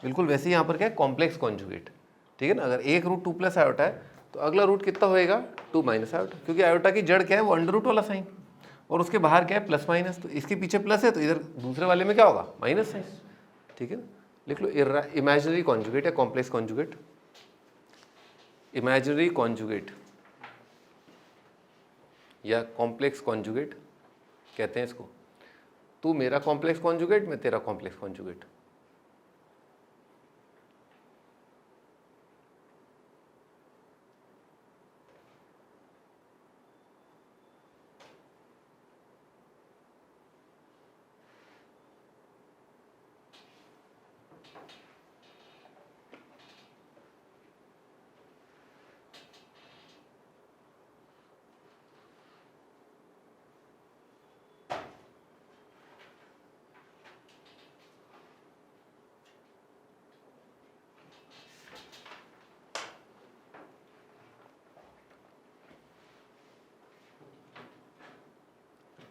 बिल्कुल वैसे ही यहाँ पर क्या है? कॉम्प्लेक्स कॉन्जुगेट, ठीक है ना। अगर एक रूट 2 + आयोटा है तो अगला रूट कितना होएगा? 2 - आयोटा, क्योंकि आयोटा की जड़ क्या है? वो अंडर रूट वाला साइन, और उसके बाहर क्या है? +-। तो इसके पीछे प्लस है तो इधर दूसरे वाले में क्या होगा? माइनस साइन, ठीक है ना। लिख लो इमेजिनरी कॉन्जुगेट या कॉम्प्लेक्स कॉन्जुगेट। इमेजिनरी कॉन्जुगेट या कॉम्प्लेक्स कॉन्जुगेट कहते हैं इसको। तू मेरा कॉम्प्लेक्स कॉन्जुगेट, मैं तेरा कॉम्प्लेक्स कॉन्जुगेट।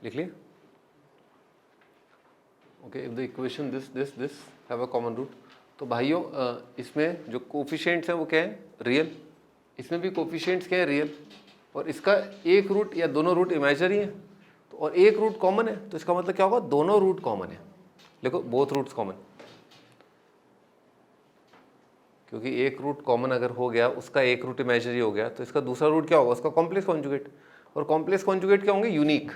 लिख लिए? Okay, if the equation this have a common root. तो भाइयों इसमें जो कोफिशिएंट्स हैं वो क्या है? रियल। इसमें भी कोफिशिएंट्स क्या है? रियल। और इसका एक रूट या दोनों रूट इमेजिनरी है। तो और एक रूट कॉमन है, तो इसका मतलब क्या होगा, दोनों रूट कॉमन है। देखो बोथ रूट्स कॉमन, क्योंकि एक रूट कॉमन अगर हो गया, उसका एक रूट इमेजिनरी हो गया, तो इसका दूसरा रूट क्या होगा, उसका कॉम्प्लेक्स कॉन्जुगेट, और कॉम्प्लेक्स कॉन्जुगेट क्या होंगे, यूनिक।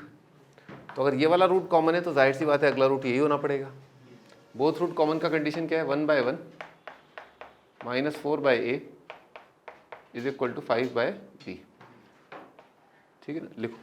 तो अगर ये वाला रूट कॉमन है तो जाहिर सी बात है अगला रूट यही होना पड़ेगा। बोथ रूट कॉमन का कंडीशन क्या है, 1/1 -4/a is equal to 5/b। ठीक है ना, लिखो।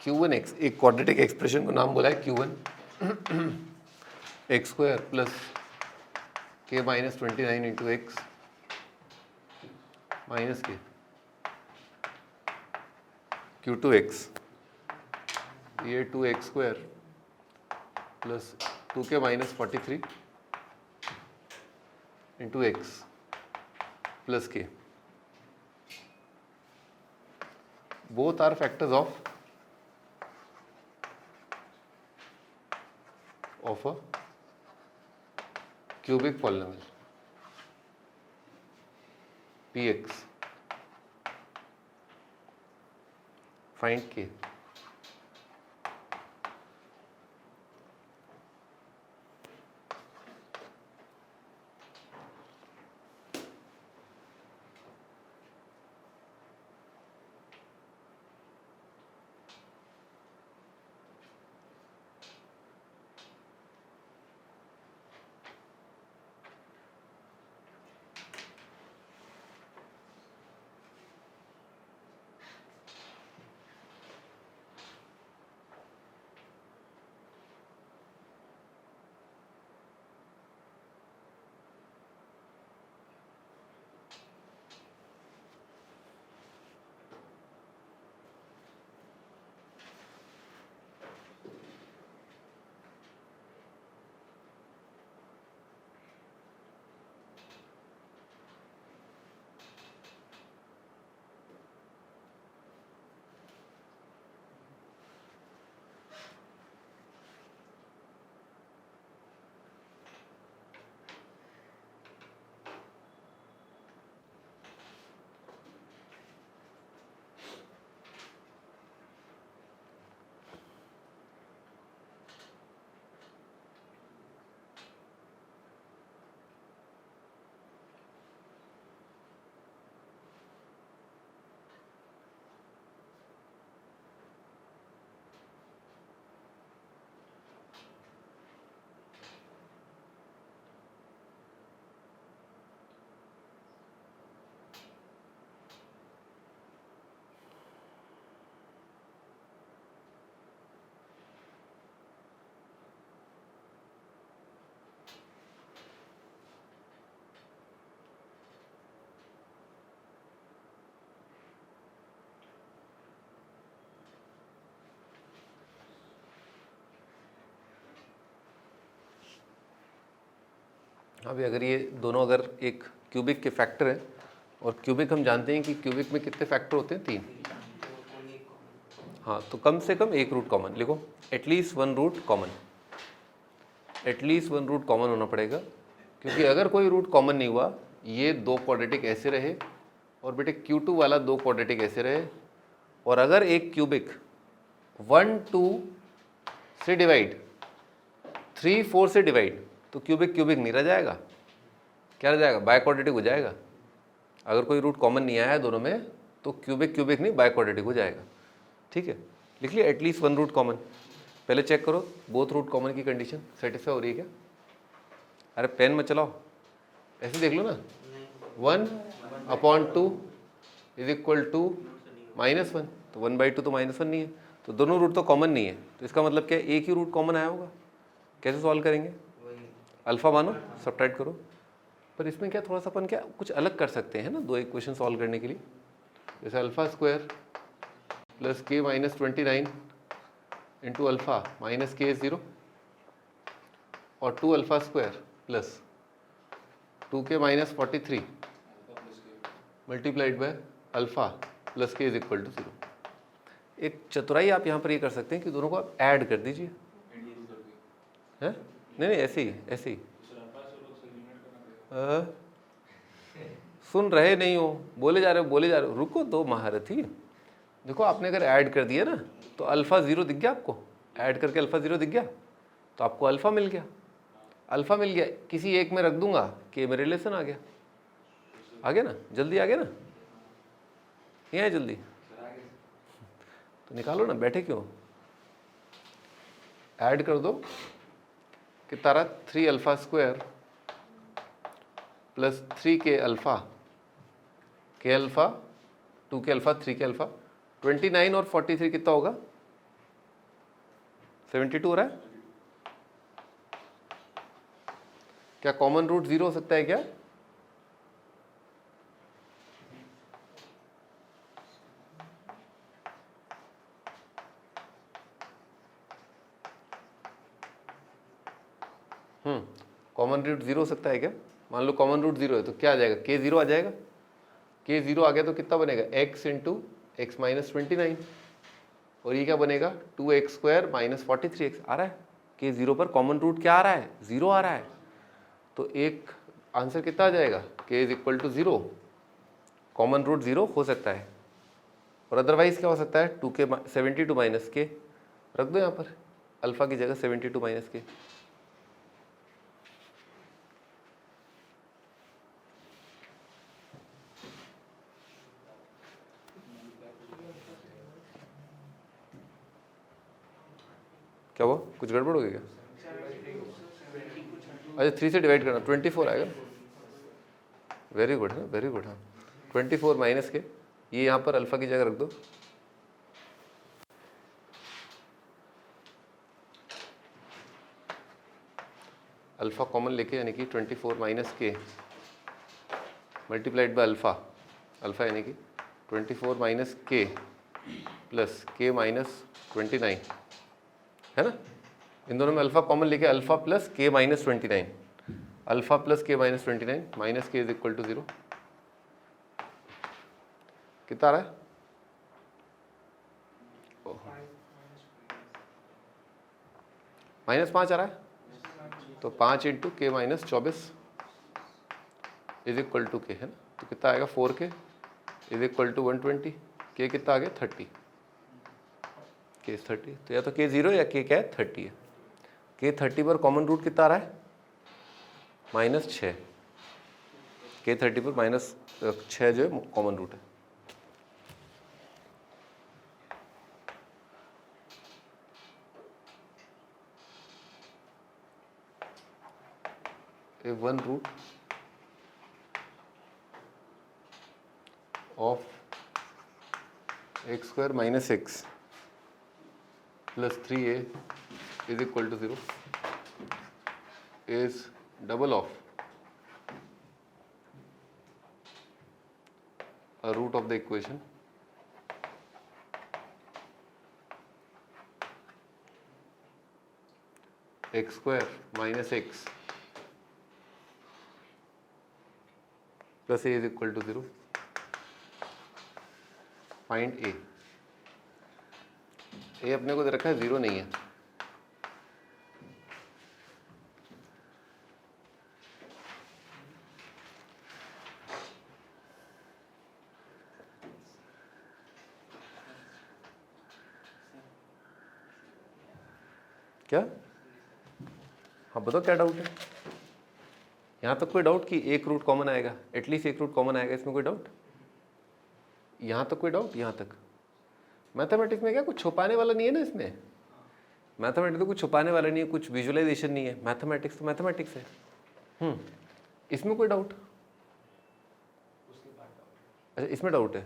Q1 x, एक क्वाड्रेटिक एक्सप्रेशन को नाम बोला है Q1 x square plus k minus 29 into X minus K Q2x, ये 2x square plus 2k minus 43 into X plus K, both are factors of a cubic polynomial px, find k। अभी अगर ये दोनों अगर एक क्यूबिक के factor हैं, और क्यूबिक हम जानते हैं कि क्यूबिक में कितने फैक्टर होते हैं, 3। हाँ, तो कम से कम एक रूट कॉमन लिखो, at least one root common, at least one root common होना पड़ेगा। क्योंकि अगर कोई रूट कॉमन नहीं हुआ, ये 2 क्वाड्रेटिक ऐसे रहे, और बेटे Q2 वाला 2 क्वाड्रेटिक ऐसे रहे, और अगर एक क्यूबिक 1 2 से डिवाइड, 3 4 से डिवाइड, तो क्यूबिक क्यूबिक नहीं रह जाएगा, क्या रह जाएगा, बाय क्वाड्रेटिक हो जाएगा। अगर कोई रूट कॉमन नहीं आया है दोनों में, तो क्यूबिक क्यूबिक नहीं बाय क्वाड्रेटिक हो जाएगा। ठीक है, लिख लिया एटलीस्ट वन रूट कॉमन। पहले चेक करो बोथ रूट कॉमन की कंडीशन सेटिस्फाई हो रही है क्या। अरे पेन मत चलाओ, ऐसे देख लो ना, 1/2 इज इक्वल टू -1, तो 1/2 तो -1 नहीं है, तो दोनों रूट तो कॉमन नहीं है, तो इसका मतलब क्या है, एक ही रूट कॉमन आया होगा। कैसे सॉल्व करेंगे, अल्फा मानो, सब्ट्रैक्ट करो। पर इसमें क्या थोड़ा सा अपन क्या कुछ अलग कर सकते हैं ना, 2 इक्वेशन सॉल्व करने के लिए। जैसे alpha square plus k minus 29 into alpha minus k 0, और 2 alpha square plus 2k minus 43 multiplied by alpha plus k is equal to 0। एक चतुराई आप यहाँ पर ये कर सकते हैं कि दोनों को आप ऐड कर दीजिए, है? नहीं ऐसे ही सुन रहे नहीं हो, बोले जा रहे हो, रुको दो महारथी। देखो आपने अगर ऐड कर दिया ना तो अल्फा 0 दिख गया आपको, ऐड करके अल्फा 0 दिख गया तो आपको अल्फा मिल गया। किसी एक में रख दूंगा कि मेरे रिलेशन आ गया ना, जल्दी आ गया ना, ये है जल्दी तो निकालो ना, बैठे क्यों? ऐड कर दो कि तारा 3 alpha square plus 3k alpha, k alpha 2k alpha 3k alpha 29 और 43 कितना होगा? 72 हो रहा है। क्या कॉमन रूट 0 हो सकता है क्या? कॉमन रूट 0 हो सकता है क्या? मान लो कॉमन रूट 0 है तो क्या आ जाएगा? k 0 आ जाएगा। k 0 आ गया तो कितना बनेगा? x इंटू एक्स माइनस 29 और ये क्या बनेगा? 2x स्क्वायर माइनस 43x आ रहा है। k 0 पर कॉमन रूट क्या आ रहा है? 0 आ रहा है। तो एक आंसर कितना आ जाएगा? k is equal to 0। Common root 0 हो सकता है और अदरवाइज क्या हो सकता है? 2k 72 माइनस k रख दो यहाँ पर, अल्फा की जगह 72 माइनस k। क्या हुआ? कुछ गड़बड़ हो गया क्या? अच्छा 3 से डिवाइड करना, 24 आएगा। वेरी गुड है, वेरी गुड। हाँ 24 माइनस के, ये यहाँ पर अल्फा की जगह रख दो। अल्फा कॉमन लेके यानी कि 24 माइनस के मल्टीप्लाइड बाय अल्फा यानी कि 24 माइनस के प्लस के माइनस 29 है ना। इन दोनों में अल्फा कॉमन लेके अल्फा प्लस के माइनस 29, अल्फा प्लस के माइनस 29 माइनस के इज इक्वल टू 0। कितना आ रहा है? -5 आ रहा है। तो 5 इंटू के माइनस 24 इज इक्वल टू के, है ना। तो कितना आएगा? 4k is equal to 120। के कितना आ गया? 30। के 30, तो या तो के 0 या के क्या है? 30 है। के 30 पर कॉमन रूट कितना आ रहा है? -6। के 30 पर -6 जो है कॉमन रूट है। One root of X square minus X plus 3a is equal to 0 is double of a root of the equation x square minus x plus a is equal to 0. Find a. a अपने को दे रखा है 0 नहीं है। क्या? हाँ बताओ क्या डाउट है? यहाँ तक कोई डाउट कि एक रूट कॉमन आएगा, एटलीस्ट एक रूट कॉमन आएगा, इसमें कोई डाउट? यहाँ तक कोई डाउट? यहाँ तक मैथमेटिक्स में क्या कुछ छुपाने वाला नहीं है ना। इसमें मैथमेटिक्स तो कुछ छुपाने वाला नहीं है, कुछ विजुअलाइजेशन नहीं है। मैथमेटिक्स तो मैथमेटिक्स है। इसमें कोई डाउट? अच्छा इसमें डाउट है।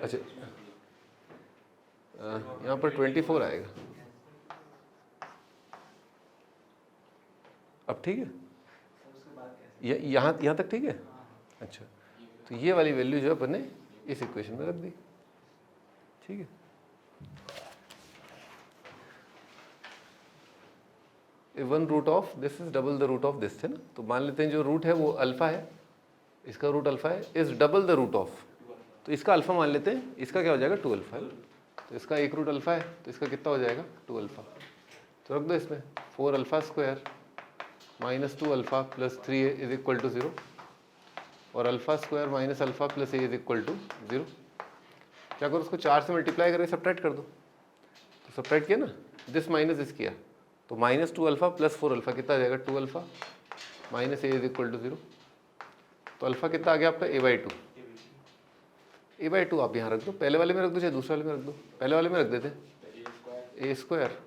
अच्छा यहाँ पर 24 आएगा। अब ठीक है, यहाँ तक ठीक है। अच्छा तो ये वाली वैल्यू जो है अपने इस इक्वेशन में रख दी, ठीक है। One root of this is double the root of this, है ना। तो मान लेते हैं जो रूट है वो अल्फा है, इसका रूट अल्फा है, is double the root of, तो इसका अल्फा मान लेते हैं, इसका क्या हो जाएगा 2 अल्फा है। तो इसका एक रूट अल्फा है तो इसका कितना हो जाएगा 2 अल्फा। तो रख दो इसमें 4 alpha square minus 2 alpha plus 3 is equal to 0 और alpha square minus alpha plus A is equal to 0। क्या करो उसको 4 से मल्टीप्लाई करके सब्ट्रैक्ट कर दो। तो सब्ट्रैक्ट किया ना, दिस माइनस दिस किया, तो माइनस 2 अल्फा प्लस 4 अल्फा कितना आ जाएगा 2 alpha minus A is equal to 0। तो अल्फा कितना आ गया आपका a/2। a/2 आप यहाँ रख दो, पहले वाले में रख दो चाहे दूसरे वाले में रख दो, पहले वाले में रख देते हैं a square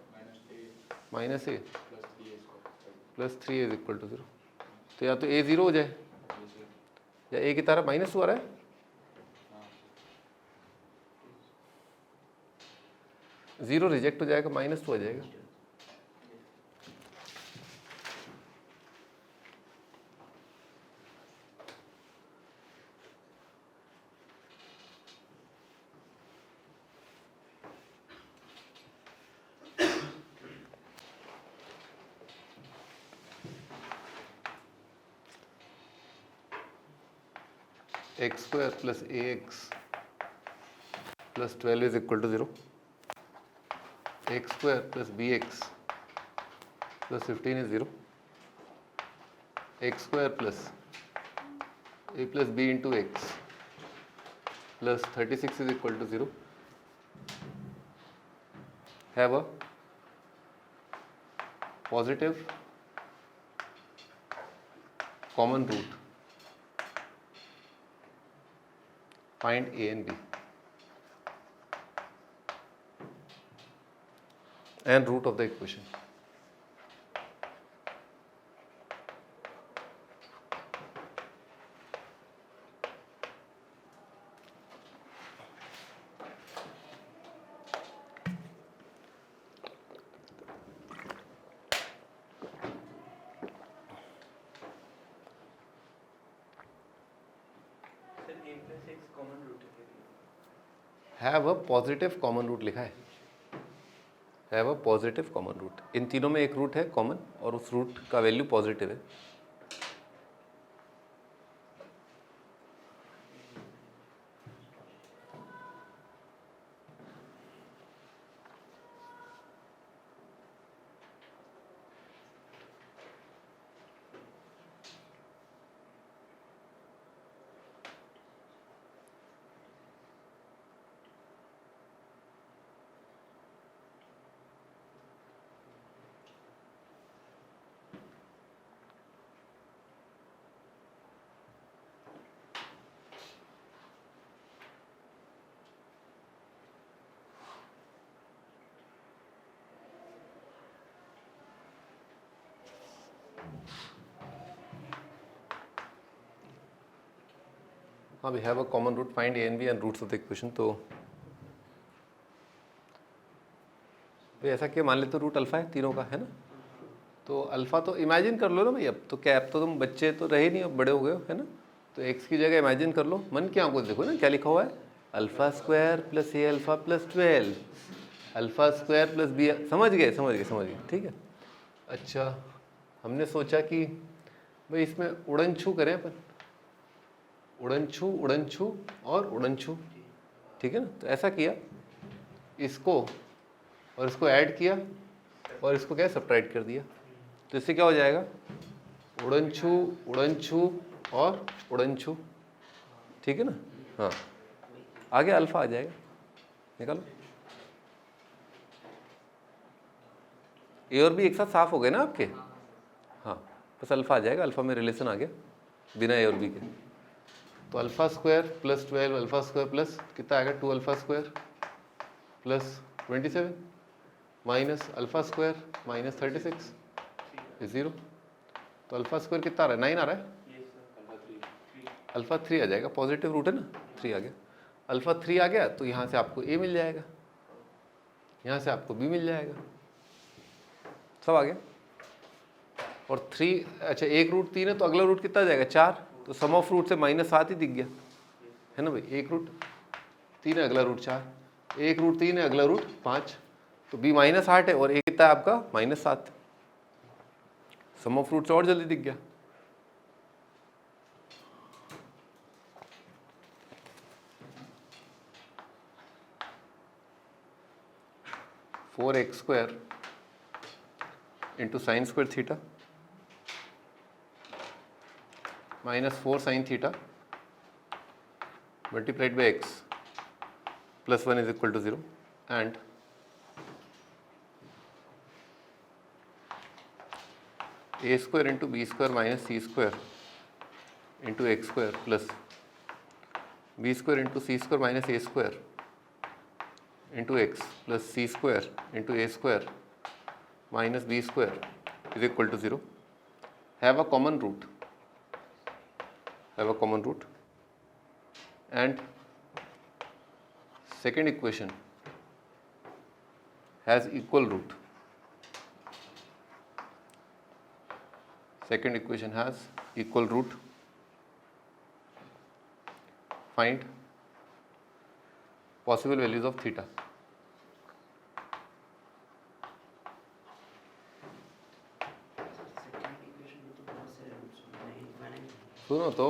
minus A plus 3 is equal to 0। तो या तो a 0 हो जाए या a की तरह माइनस हो रहा है, जीरो रिजेक्ट हो जाएगा, माइनस 2 आ जाएगा। X square plus A X plus 12 is equal to 0, X square plus B x plus 15 is 0, X square plus A plus B into X plus 36 is equal to 0 have a positive common root, find a and b and root of the equation. Have a positive common root लिखा है, have a positive common root, इन तीनों में एक root है common और उस root का वैल्यू पॉजिटिव है। हाँ, we have a common root, find a and b and roots of the equation। तो भाई ऐसा क्या मान लेते हो रूट अल्फा है तीनों का, है ना। तो अल्फा तो इमेजिन कर लो ना भाई, अब तो क्या, अब तो तुम बच्चे तो रहे नहीं, अब बड़े हो गए हो, है ना। तो एक्स की जगह इमेजिन कर लो, मन की आंखों से देखो ना क्या लिखा हुआ है, alpha square plus A alpha plus 12, alpha square plus B, समझ गए, ठीक है। अच्छा, हमने सोचा कि भाई इसमें उड़न छू करें अपन, उड़न छू और उड़न छू, ठीक है ना। तो ऐसा किया, इसको और इसको ऐड किया और इसको क्या सब्ट्रैक्ट कर दिया, तो इससे क्या हो जाएगा उड़न छू और उड़न छू, ठीक है ना। हाँ, आगे अल्फा आ जाएगा, निकालो। ए और बी एक साथ साफ हो गए ना आपके, हाँ, बस अल्फा आ जाएगा, अल्फा में रिलेशन आ गया बिना ए और बी के। तो alpha square plus 12 alpha square plus कितना आएगा 2 alpha square plus 27 minus alpha square minus 36 is 0। तो अल्फा स्क्वायर कितना आ रहा है 9 आ रहा है, अल्फा 3 आ जाएगा, पॉजिटिव रूट है ना, 3 आ गया, अल्फा 3 आ गया। तो यहाँ से आपको ए मिल जाएगा, यहाँ से आपको बी मिल जाएगा, सब आ गया। और 3, अच्छा एक रूट 3 है तो अगला रूट कितना आ जाएगा 4, तो सम ऑफ रूट से -7 ही दिख गया, है ना भाई। एक रूट 3 है, अगला रूट 4, एक रूट 3 है, अगला रूट 5, तो बी -8 है और ए कितना है आपका -7। सम ऑफ रूट्स और जल्दी दिख गया। Four x square into sine square theta minus 4 sine theta multiplied by x plus 1 is equal to 0 and a square into b square minus c square into x square plus b square into c square minus a square into x plus c square into a square minus b square is equal to 0 have a common root and second equation has equal root. Second equation has equal root. Find possible values of theta. सुनो तो,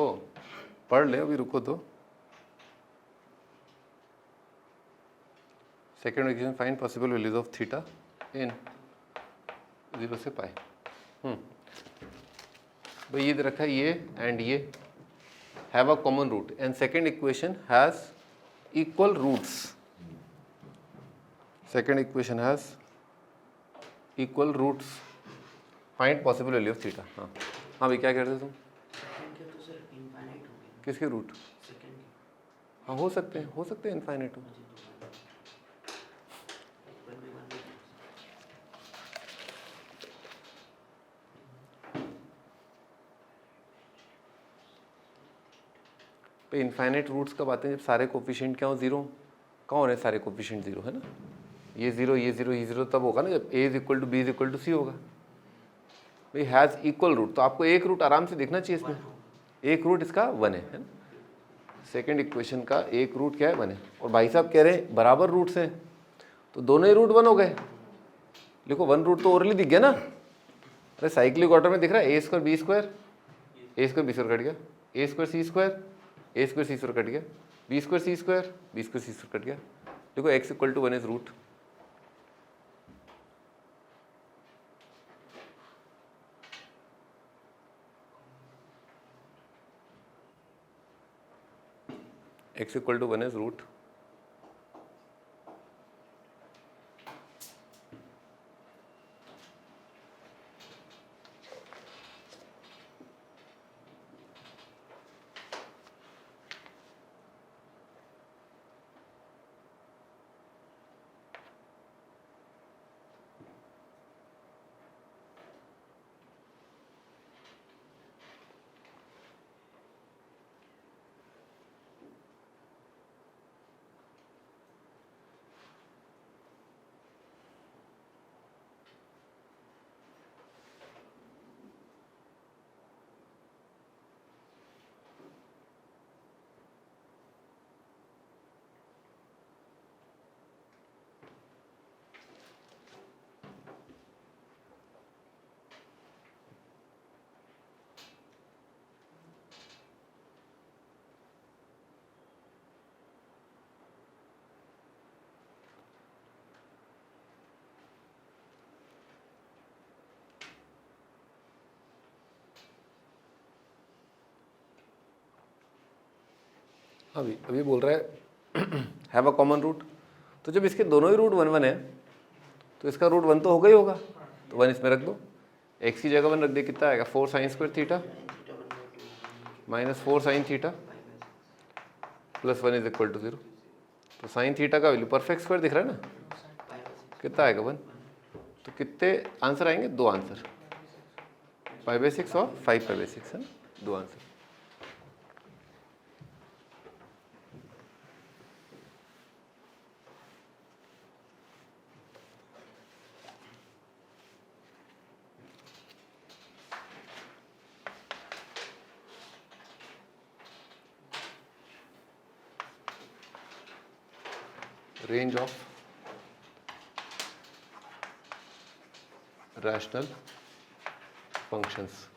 पढ़ ले, अभी रुको तो। Second equation find possible values of theta in 0 से पाई। भाई ये दे रखा है ये एंड ये have a common root and second equation has equal roots. Second equation has equal roots. Find possible value of theta. हाँ हाँ भाई, क्या कह रहे थे तुम? किसके रूट? हाँ हो सकते हैं इनफाइनाइट हो। पे इनफाइनाइट रूट्स कब आते हैं? जब सारे कोफिशिएंट क्या हो? जीरो। कहाँ हो रहे हैं सारे कोफिशिएंट? जीरो है ना। ये जीरो ये जीरो ये जीरो तब होगा ना जब a is equal to B is equal to C होगा। भाई हैज़ इक्वल रूट, तो आपको एक रूट आराम से देखना चाहिए इसमें। एक रूट इसका 1 है ना। सेकेंड इक्वेशन का एक रूट क्या है? 1 है। और भाई साहब कह रहे हैं बराबर रूट्स हैं, तो दोनों ही रूट 1 हो गए। देखो 1 रूट तो ओरली दिख गया ना। अरे साइक्लिक ऑर्डर में दिख रहा है A square B square, A square B square cut गया, A square C square, A square C square cut गया, B square C square, B square C square cut गया। देखो X equal to 1 is root. x equal to 1 is root. अभी बोल रहा है have a common root. तो जब इसके दोनों ही रूट 1 1 है तो इसका रूट 1 तो होगा ही होगा, तो 1 इसमें रख दो। x की जगह 1 रख दे, कितना आएगा? 4 sine square theta minus 4 sine theta plus 1 is equal to 0। तो साइन थीटा का वैल्यू परफेक्ट स्क्वायर दिख रहा है ना, कितना आएगा? 1। तो कितने आंसर आएंगे? 2 आंसर, π/6 और 5π/6 है ना, 2 answer. range of rational functions